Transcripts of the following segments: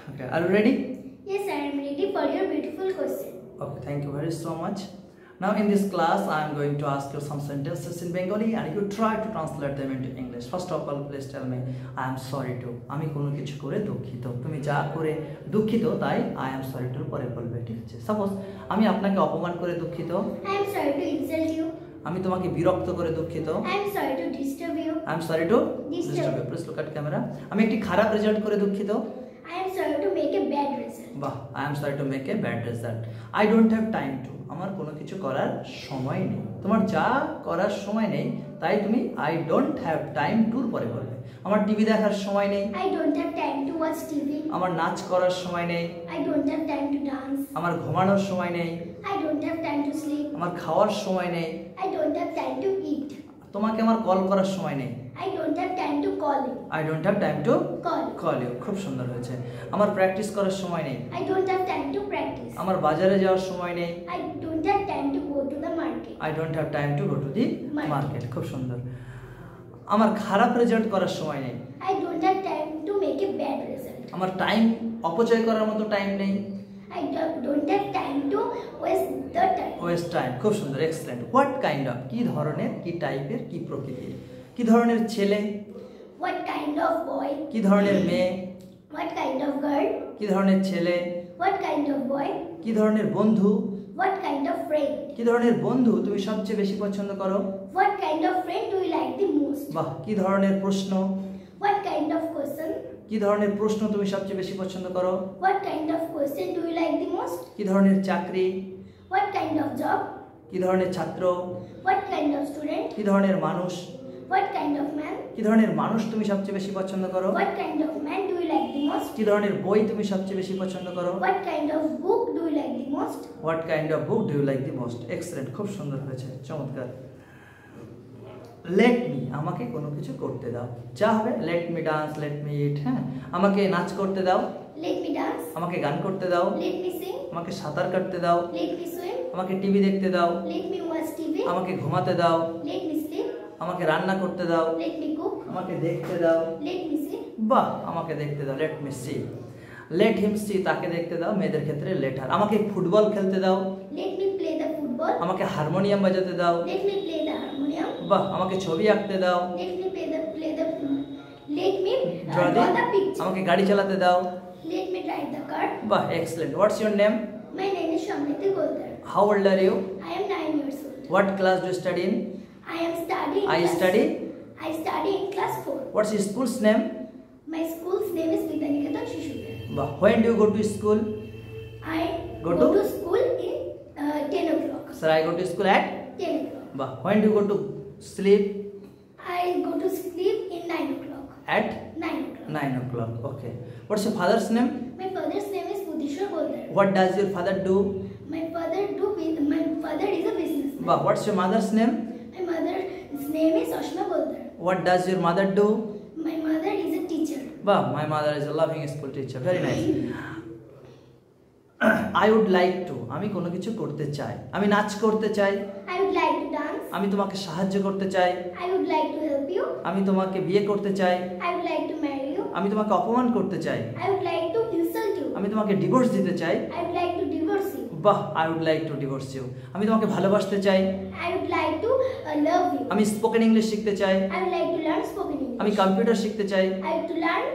Okay, are you ready? Yes, I am ready for your beautiful question. Okay, thank you very so much. Now in this class I am going to ask you some sentences in Bengali and you try to translate them into English. First of all, please tell me I am sorry to. আমি কোনো কিছু করে দুঃখিত। তুমি যা করে দুঃখিত তাই I am sorry to পরে বলবে, ঠিক আছে? সাপোজ আমি আপনাকে অপমান করে দুঃখিত। I am sorry to insult you. আমি তোমাকে বিরক্ত করে দুঃখিত। I am sorry to disturb you. I am sorry to disturb you. Please look at camera. আমি একটি খারাপ রেজাল্ট করে দুঃখিত। I am sorry to make a bad result. বাহ, I am sorry to make a bad result. I don't have time to. আমার কোনো কিছু করার সময় নেই। তোমার যা করার সময় নেই তাই তুমি I don't have time to পরে বলবে। আমার টিভি দেখার সময় নেই। I don't have time to watch TV. আমার নাচ করার সময় নেই। I don't have time to dance. আমার ঘুমানোর সময় নেই। I don't have time to sleep. আমার খাওয়ার সময় নেই। I don't have time to eat. তোমাকে আমার কল করার সময় নেই। I don't have time to call you. I don't have time to call you. খুব সুন্দর হয়েছে। আমার প্র্যাকটিস করার সময় নেই। I don't have time to practice. আমার বাজারে যাওয়ার সময় নেই। I don't have time to go to the market. I don't have time to go to the market. খুব সুন্দর। আমার খারাপ রেজাল্ট করার সময় নেই। I don't have time to make a bad result. আমার টাইম অপচয় করার মতো টাইম নেই। I don't have time to waste the time. Waste time. খুব সুন্দর, এক্সেলেন্ট। হোয়াট কাইন্ড অফ, কি ধরনের, কি টাইপের, কি প্রকৃতির, কি ধরনের ছেলে, What kind of boy? কি ধরনের মেয়ে, What kind of girl? কি ধরনের ছেলে, What kind of boy? কি ধরনের বন্ধু, What kind of friend? কি ধরনের বন্ধু তুমি সবচেয়ে বেশি পছন্দ করো। What kind of friend do you like the most? বাহ, কি ধরনের প্রশ্ন, What kind of question? কি ধরনের প্রশ্ন তুমি সবচেয়ে বেশি পছন্দ করো। What kind of question do you like the most? কি ধরনের চাকরি, What kind of job? কি ধরনের ছাত্র, What kind of student? কি ধরনের মানুষ, What kind of man? কি ধরনের মানুষ তুমি সবচেয়ে বেশি পছন্দ করো। What kind of man do you like the most? কি ধরনের বই তুমি সবচেয়ে বেশি পছন্দ করো। What kind of book do you like the most? What kind of book do you like the most. Excellent, খুব সুন্দর হয়েছে, চমৎকার। লেট মি, আমাকে কোনো কিছু করতে দাও। যা হবে, let me dance, let me eat. হ্যাঁ, আমাকে নাচ করতে দাও। Let me dance. আমাকে গান করতে দাও। Let me sing. আমাকে সাঁতার কাটতে দাও। Let me swim. আমাকে টিভি দেখতে দাও। Let me watch TV. আমাকে ঘুমাতে দাও। Let me sleep. আমাকে রান্না করতে দাও। Let me cook. আমাকে দেখতে দাও। Let me see. বাহ, আমাকে দেখতে দাও, let me see. Let him see, তাকে দেখতে দাও, মেয়েদের ক্ষেত্রে লেট হার। আমাকে ফুটবল খেলতে দাও। Let me play the football. আমাকে হারমোনিয়াম বাজাতে দাও। Let me play the harmonium. বাহ, আমাকে ছবি আঁকতে দাও। Let me let me জলদি, draw the picture. আমাকে গাড়ি চালাতে দাও। Let me drive the car. বাহ, excellent. What's your name? My name is Shamriti Goldar. How old are you? I am 9 years old. What class do study in? I am studying. I study. I study in class 4. What's your school's name? My school's name is Vidyaniketan Shishu Vidya. বাহ, when do you go to school? I Go go to? to school in 10 o'clock. Sir, I go to school at? 10 o'clock. বাহ, when do you go to sleep? I go to sleep in 9 o'clock. At 9 o'clock. 9 o'clock. Okay. What's your father's name? My father's name is Budishwar Goldar. What does your father do? My father is a businessman. Bah, what's your mother's name? My mother's name is Ashma Goldar. What does your mother do? My mother is a teacher. Bah, my mother is a loving school teacher. Very nice. I would like to, আমি কোনো কিছু করতে চাই। আমি নাচ করতে চাই। I would like to dance. আমি তোমাকে সাহায্য করতে চাই। I would like to help you. আমি তোমাকে বিয়ে করতে চাই। I would like to marry you. আমি তোমাকে অপমান করতে চাই। I would like to insult you. আমি তোমাকে ডিভোর্স দিতে চাই। I would like to divorce you. বাহ, I would like to divorce you. আমি তোমাকে ভালোবাসতে চাই। I would like to love you. আমি স্পোকেন ইংলিশ শিখতে চাই। I would like to learn spoken English. আমি কম্পিউটার শিখতে চাই। I would to learn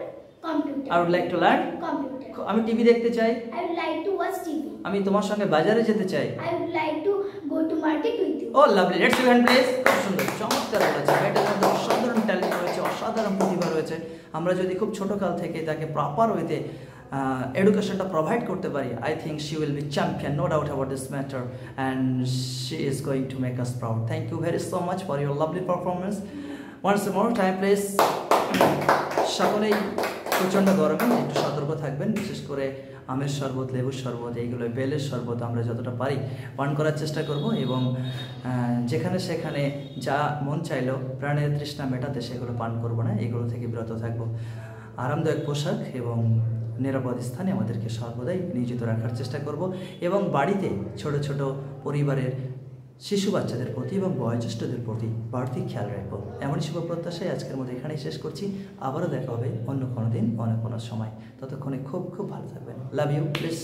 computer. I would like to learn computer. আমি টিভি দেখতে চাই। I would like to watch TV. আমি তোমার সঙ্গে বাজারে যেতে চাই। I would like to go to market with you. Oh, lovely. Let's give hand please. খুব সুন্দর, চমৎকার বলেছে। এটার মধ্যে অসাধারণ ট্যালেন্ট রয়েছে, অসাধারণ প্রতিভা রয়েছে। আমরা যদি খুব ছোট কাল থেকে তাকে প্রপার ওয়েতে এডুকেশনটা প্রোভাইড করতে পারি, I think she will be champion, no doubt about this matter, and she is going to make us proud. Thank you very so much for your lovely performance. Once more time please. সকলেই প্রচণ্ড গরমে একটু সতর্ক থাকবেন, বিশেষ করে আমের শরবত, লেবুর শরবত, এইগুলো বেলের শরবত আমরা যতটা পারি পান করার চেষ্টা করব, এবং যেখানে সেখানে যা মন চাইলো প্রাণের তৃষ্ণা মেটাতে সেগুলো পান করব না, এগুলো থেকে বিরত থাকব। আরামদায়ক পোশাক এবং নিরাপদ স্থানে আমাদেরকে সর্বদাই নিয়োজিত রাখার চেষ্টা করব, এবং বাড়িতে ছোট ছোট পরিবারের শিশু বাচ্চাদের প্রতি এবং বয়োজ্যেষ্ঠদের প্রতি বাড়তি খেয়াল রাখবো। এমনই শুভ প্রত্যাশায় আজকের মতো এখানেই শেষ করছি। আবারও দেখা হবে অন্য কোনো দিন অন্য কোনো সময়। ততক্ষণে খুব খুব ভালো থাকবেন। Love you, please.